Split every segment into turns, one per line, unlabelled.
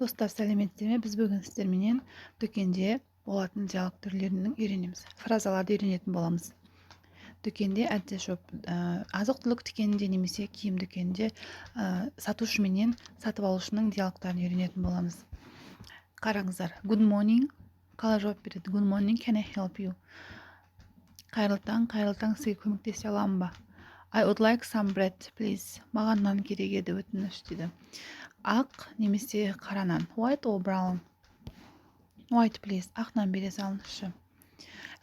Достар, сәлеметсіздер ме? Біз бүгін сіздерменен дүкенде болатын диалог түрлерінің үйренеміз. Фразаларды үйренетін боламыз. Дүкенде әдде шоп, азық-түлік дүкенінде немесе киім дүкенінде сатушы менен сатып алушының диалогтарын үйренетін боламыз. Қараңыздар. Good morning. Қалай жауап береді? Good morning, can I help you? Қайырлы таң, сізге көмектесе аламын ба? I would like some bread, please. Маған нан керек еді, өтініш дейді. Ақ немесе қара нан. White or brown? White, please. Ақ нан бере салыңызшы.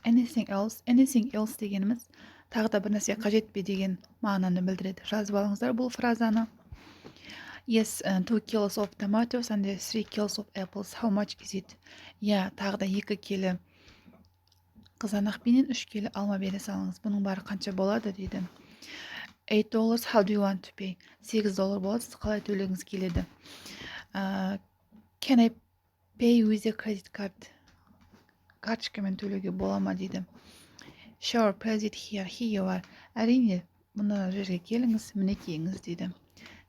Anything else дегеніміз тағы да бір нәрсе қажет пе деген мағынаны білдіреді. Жазып алыңыздар бұл фразаны. Yes, 2 kilos of tomatoes and 3 kilos of apples. How much is it? Тағы да 2 келі қызанақ пенен 3 келі алма бере салыңыз. Бұның бары қанша болады дейді. $8. How do you want to pay? $8 болады. Сіз қалай төлегіңіз келеді? Can I pay with a credit card? Карточкамен төлеуге бола ма дейді. Sure, place it here. Here you are. Әрине, мұны жерге келіңіз, мінекейіңіз дейді.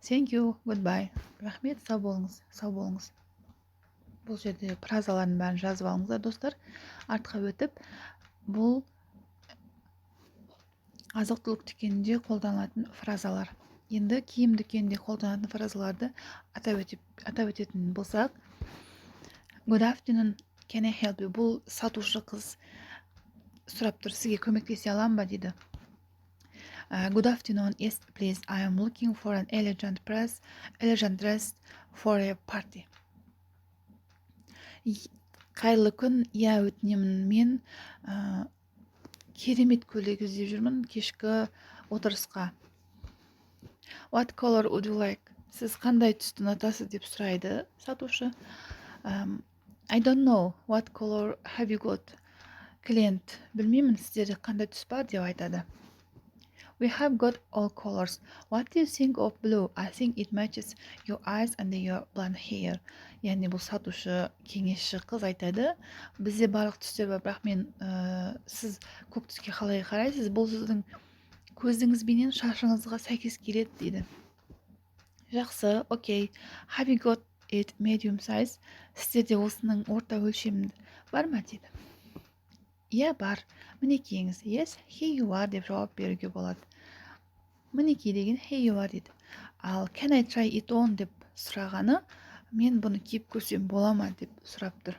Thank you, goodbye. Рахмет, сау болыңыз. Бұл жерде фразалардың бәрін жазып алыңыздар, достар. Артқа өтіп, бұл азық-түлік дүкенінде қолданылатын фразалар. Енді киім дүкенінде қолданылатын фразаларды атап өтетін болсақ, Good afternoon, can I help you? Бұл сатушы қыз сұрап тұр, сізге көмектесе аламын ба дейді. Good afternoon, yes, please. I am looking for an elegant dress for a party. Қайырлы күн, өтінемін, мен керемет көйлек іздеп жүрмін кешкі отырысқа. What color would you like? Сіз қандай түсті ұнатасыз деп сұрайды сатушы. I don't know. What color have you got? Клиент, білмеймін, сіздерде қандай түс бар деп айтады. We have got all colors. What do you think of blue? I think it matches your eyes and your blonde hair. Яғни бұл сатушы кеңесші қыз айтады. Бізде барлық түстер бар, бірақ мен сіз көк түске қалай қарайсыз? Бұл сіздің көзіңіз бенен шашыңызға сәйкес келеді дейді. Жақсы, окей. Have you got it medium size? Сіздерде осының орта өлшемді бар ма дейді. Бар, мінекейіңіз. Yes, here you are деп жауап беруге болады. Мінекей деген here you are дейді. Ал can I try it on деп сұрағаны, мен бұны киіп көрсем бола ма деп сұрап тұр.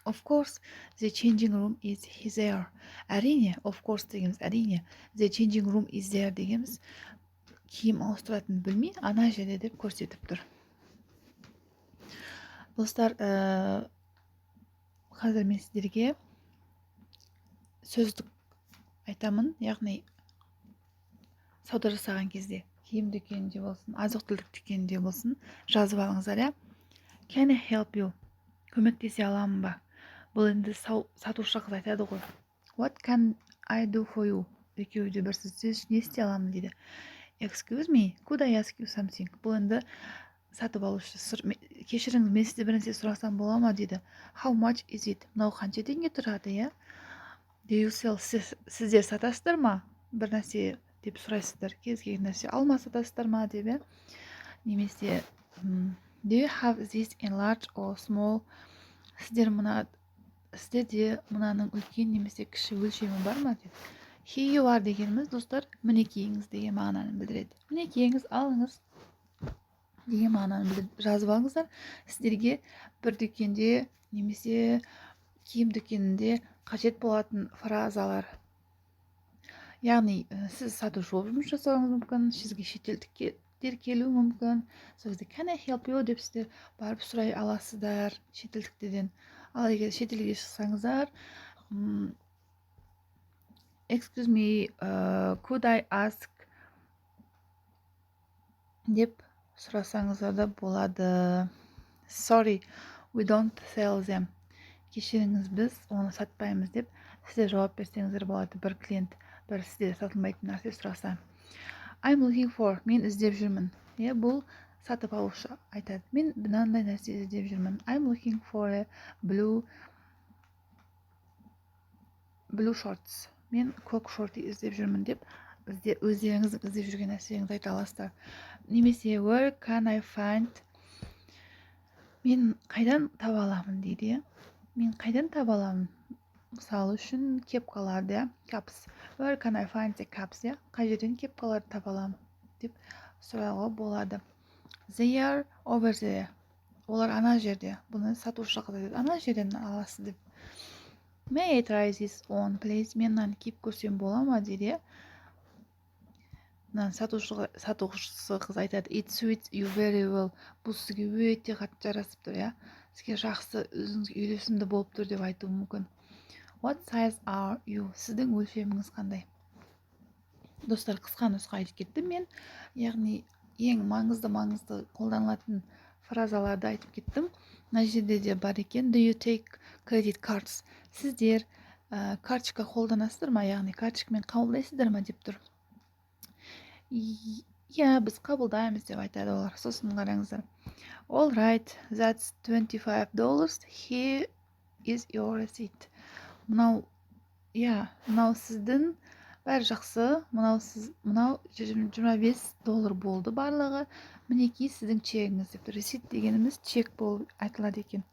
Of course, the changing room is there. Әрине, of course дегеніміз әрине. The changing room is there дегеніміз киім ауыстыратын білмей, ана жерде деп көрсетіп тұр. Достар, қазір мен сіздерге сөздік айтамын, яғни сауда жасаған кезде, киім дүкенінде болсын, азық-түлік дүкенінде болсын, жазып алыңыздар. Can I help you? Көмектесе аламын ба? Бұл енді сатушы қыз айтады ғой. What can I do for you? Екеуі де бір сөз, не істей аламын дейді. Excuse me, could I ask you something? Бұл енді сатып алушы, кешіріңіз, мен сізде бір нәрсе сұрасам бола ма дейді. How much is it? Мынау қанша теңге тұрады, Do you sell? Сіздер сатасыздар ма? Бір нәрсе деп сұрайсыздар. Кез келген нәрсе алма сатасыздар ма деп. Немесе Do you have this in large or small? Сіздерде мынаның үлкен немесе кіші өлшемі бар ма деп. Here you are дегеніміз, достар, мінекейіңіз деген мағынаны білдіреді. Мінекейіңіз алыңыз деген мағынаны білдіреді. Жазып алыңыздар. Сіздерге бір дүкенде немесе киім дүкенінде қажет болатын фразалар. Яғни, сіз сатушы болып жұмыс жасауыңыз мүмкін, сізге шетелдіктер келуі мүмкін. Сол кезде can I help you деп сіздер барып сұрай аласыздар шетелдіктерден. Ал егер шетелге шықсаңыздар, excuse me, could I ask деп сұрасаңыздар да болады. Sorry, we don't sell them. Кешіріңіз, біз оны сатпаймыз деп сіздер жауап берсеңіздер болады. Бір клиент бір сізде сатылмайтын нәрсе сұраса. I'm looking for, мен іздеп жүрмін. Бұл сатып алушы айтады. Мен мынандай нәрсе іздеп жүрмін. I'm looking for a blue shorts. Мен көк шорты іздеп жүрмін деп өздеріңіз іздеп жүрген нәрсеңізді айта аласыздар. Немесе where can I find мен қайдан таба аламын дейді, иә. Мен қайдан таба аламын? Мысалы үшін кепкаларды, иә, caps. Where can I find the caps, иә? Қай жерден кепкаларды таба аламын деп сұрауға болады. They are over there. Олар ана жерде. Бұны сатушы айтады. Ана жерден аласыз деп. May I try this on, please? Мен мынаны киіп көрсем бола ма дейді. Мынаны сатушысы қыз айтады. It suits you very well. Бұл сізге өте қатты жарасып тұр, иә. Сізге жақсы, өзіңізге үйлесімді болып тұр деп айтуы мүмкін. What size are you? Сіздің өлшеміңіз қандай? Достар, қысқа нұсқа айтып кеттім мен. Яғни ең маңызды қолданылатын фразаларды айтып кеттім. Мына жерде де бар екен. Do you take credit cards? Сіздер карточка қолданасыздар ма? Яғни карточкамен қабылдайсыздар ма деп тұр. Иә, біз қабылдаймыз деп айтады олар. Сосын қараңыздар. All right, that's $25. Here is your receipt. Мынау сіздің, бәрі жақсы. Мынау $25 болды барлығы. Мінекей сіздің чегіңіз деп тұр. Ресит дегеніміз чек болып айтылады екен.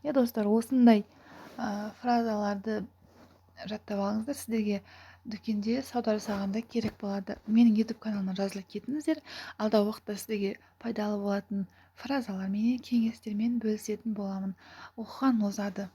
Иә, достар, осындай фразаларды жаттап алыңыздар. Сіздерге дүкенде сауда жасағанда керек болады. Менің YouTube каналыма жазылып кетіңіздер. Алдағы уақытта сіздерге пайдалы болатын фразалармен, кеңестермен бөлісетін боламын. Оқыған озады.